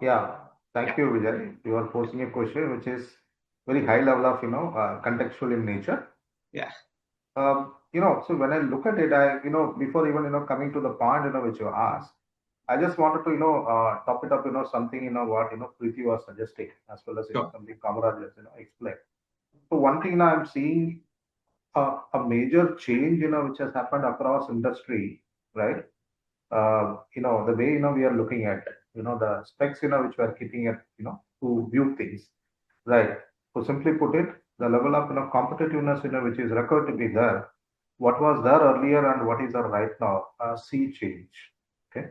Yeah, thank Yeah, you, Vijay. You are posing a question which is very high level of, contextual in nature. yeah, So when I look at it, before even, coming to the point, which you asked, I just wanted to, top it up, something, what, Preeti was suggesting, as well as, sure. something Kamaraj just, explained. So one thing now I'm seeing a major change, which has happened across industry, right? The way, we are looking at, the specs, which we are keeping at, to view things, right? So simply put it, the level of, competitiveness, which is required to be there, what was there earlier and what is there right now, sea change. Okay.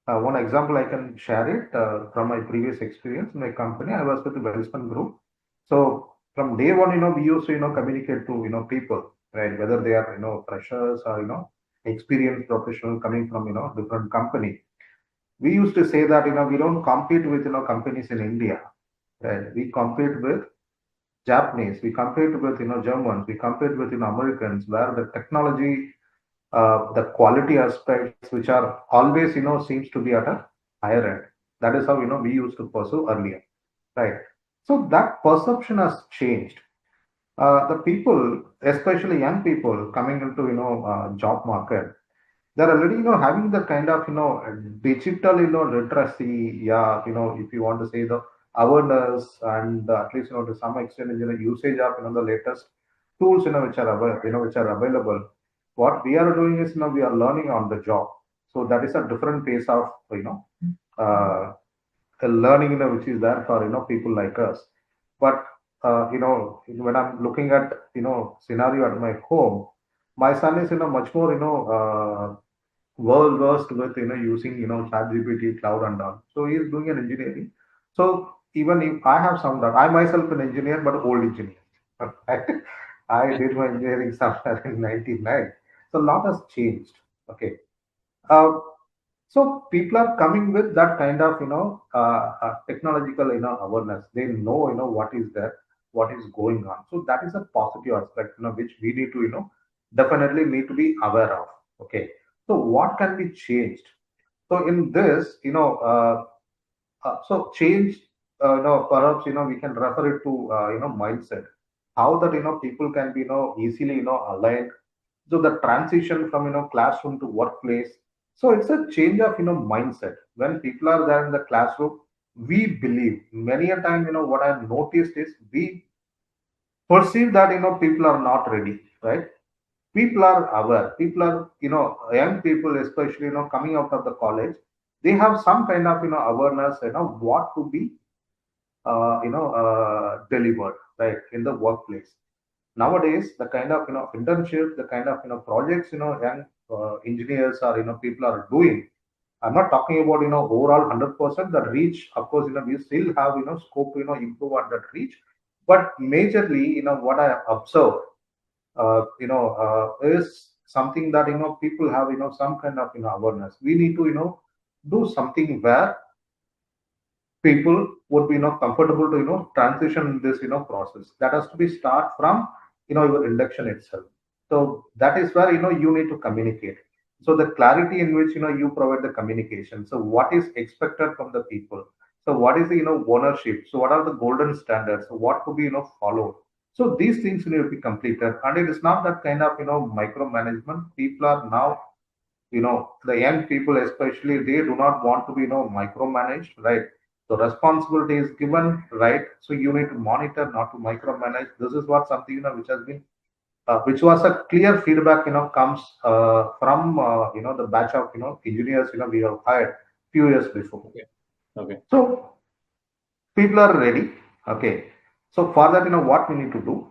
One example I can share it from my previous experience in my company. I was with the Welspun Group. So from day one, we used to, communicate to, people, right? Whether they are, freshers or, experienced professional coming from, different company. We used to say that, we don't compete with, companies in India, right? We compete with Japanese, we compete with, Germans, we compete with, Americans, where the technology, the quality aspects, which are always, seems to be at a higher end. That is how, we used to pursue earlier, right? So that perception has changed. The people, especially young people coming into, job market, they're already, having the kind of, digital, literacy. Yeah, if you want to say the awareness and at least, to some extent, usage of, the latest tools, which are which are available. What we are doing is, we are learning on the job. So that is a different pace of, uh, learning, which is there for, people like us. But when I'm looking at, scenario at my home, my son is, much more, well versed with, using, ChatGPT, cloud and all. So he is doing an engineering. So even if I have some that I myself an engineer, but old engineer. I did my engineering somewhere in 99. So a lot has changed. Okay. Uh, so people are coming with that kind of, technological, awareness. They know, what is there, what is going on. So that is a positive aspect, which we need to, definitely need to be aware of. Okay. So what can be changed? So in this, so change, perhaps, we can refer it to, mindset. How that, people can be, easily, aligned. So the transition from, classroom to workplace. So it's a change of, mindset. When people are there in the classroom, we believe many a time, what I've noticed is we perceive that, people are not ready, right? People are aware. People are, young people, especially, coming out of the college, they have some kind of, awareness, what to be, delivered, right, in the workplace. Nowadays, the kind of, internship, the kind of, projects, young engineers or, people are doing. I'm not talking about, overall 100% that reach. Of course, we still have, scope, improve on that reach. But majorly, what I observe, is something that, people have, some kind of, awareness. We need to, do something where people would be, comfortable to, transition this, process. That has to be start from, your induction itself. So that is where, you need to communicate. So the clarity in which, you provide the communication. So what is expected from the people? So what is the, ownership? So what are the golden standards? So what to be, followed? So these things need to be completed, and it is not that kind of, micromanagement. People are now, the young people especially, they do not want to be, micromanaged, right? So responsibility is given, right? So you need to monitor, not to micromanage. This is what something, which has been, which was a clear feedback, comes from, the batch of, engineers, we have hired few years before. Okay. Okay. So people are ready. Okay. So for that, what we need to do,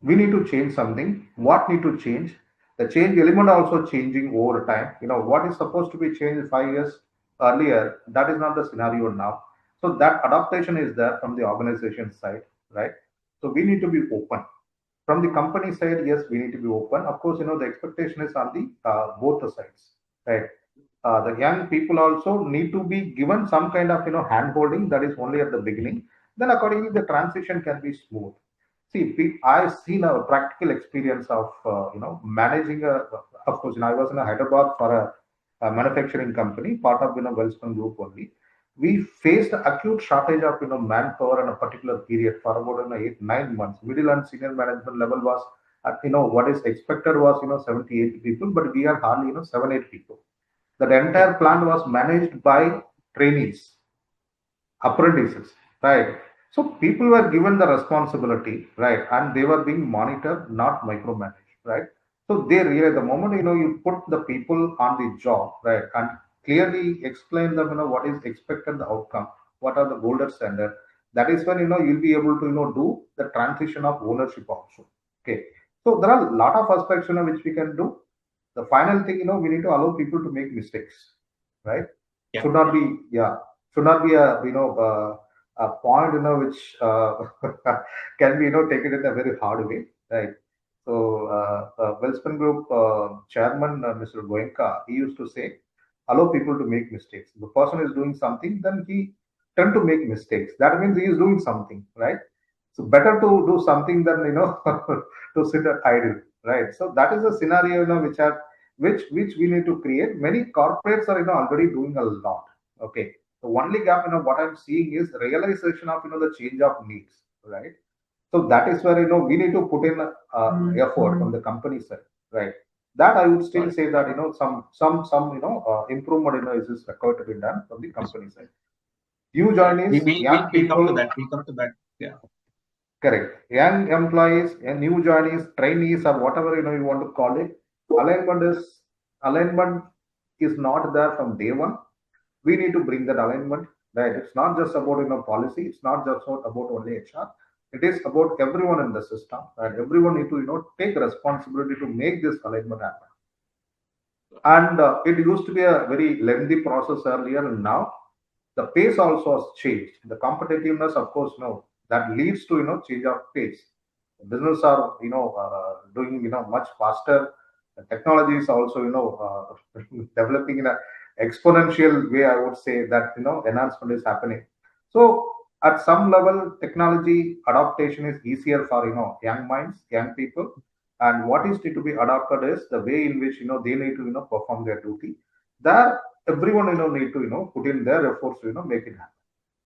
we need to change something. What need to change? The change element also changing over time. What is supposed to be changed 5 years earlier, that is not the scenario now. So that adaptation is there from the organization side, right? So we need to be open. From the company side, yes, we need to be open. Of course, the expectation is on the both the sides, right? The young people also need to be given some kind of, hand holding. That is only at the beginning. Then accordingly, the transition can be smooth. See, I've seen a practical experience of, managing a. Of course, I was in a Hyderabad for a manufacturing company, part of, Welspun Group only. we faced acute shortage of manpower in a particular period for about 8 9 months. Middle and senior management level was at, what is expected was 70 80 people, but we are hardly 7 8 people. That Yeah. entire plant was managed by trainees, apprentices, right? So people were given the responsibility, right, and they were being monitored, not micromanaged, right? So they realize the moment you put the people on the job, right, and clearly explain them, what is expected the outcome, what are the golden standard. That is when you'll be able to do the transition of ownership also. Okay, so there are a lot of aspects which we can do. The final thing, we need to allow people to make mistakes, right? Yeah. Should not be, yeah, should not be a a point which can be taken in a very hard way, right? So Wellspun Group chairman Mr. Goenka, he used to say, allow people to make mistakes. If the person is doing something, then he tend to make mistakes. That means he is doing something, right? So better to do something than to sit at idle, right? So that is a scenario which we need to create. Many corporates are already doing a lot. Okay, the only gap what I'm seeing is realization of the change of needs, right? So that is where we need to put in effort from the company side, right? That I would Got still it. say that some improvement is required to be done from the Yes. company side. New joinees, young We'll come to people. that. We'll come to that. Yeah. Correct. Young employees, and new joinees, trainees, or whatever you want to call it. Alignment is alignment is not there from day one. We need to bring that alignment. Right. It's not just about policy. It's not just about only HR. It is about everyone in the system, and everyone need to take responsibility to make this alignment happen. And it used to be a very lengthy process earlier, and now the pace also has changed. The competitiveness, of course, that leads to change of pace. Business are doing much faster. The technology is also developing in a exponential way. I would say that enhancement is happening. So at some level, technology adaptation is easier for young minds, young people, and what is need to be adopted is the way in which they need to perform their duty. There, everyone need to put in their efforts to make it happen.